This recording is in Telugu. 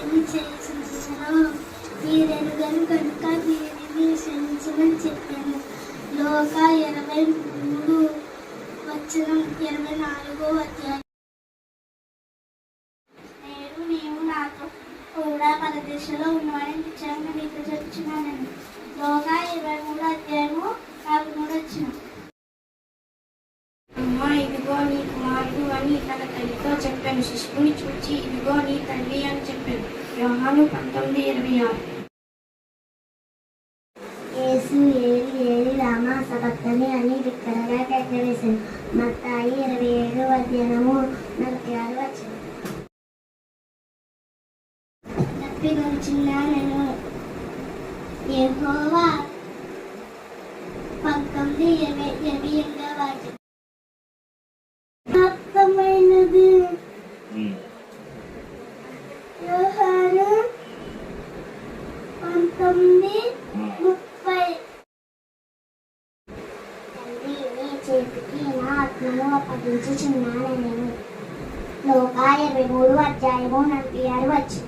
పాపము చేయించను మీరెరుగను కనుక దీనిని క్షమించమని చెప్పాను. లోక 23:24 అధ్యాయం. నేడు నీవు నాతో కూడా పరదేశంలో ఉన్నవాడిని నిశ్చయంగా నీతో చెప్తున్నానని. లోక 23:4 అమ్మ, ఇదిగో నీ కుమారుడు అని తన తల్లితో చెప్పాను. శిశువుని చూచి ఇదిగో నీ తల్లి అని చెప్పాను. యోహాను 19:26. యేసు ఏలి ఏలి రామా సబక్తని అని బిక్కరగా కేకలు వేశాను. మత్తాయి 27:46. తప్పికొనుచున్నాను. యెహోవా 19:28 అర్థమైనది. యోహాను 19:30. తండ్రి, నీ చేతికి నా ఆత్మను అప్పగించుచున్నాను. లోక 23:46.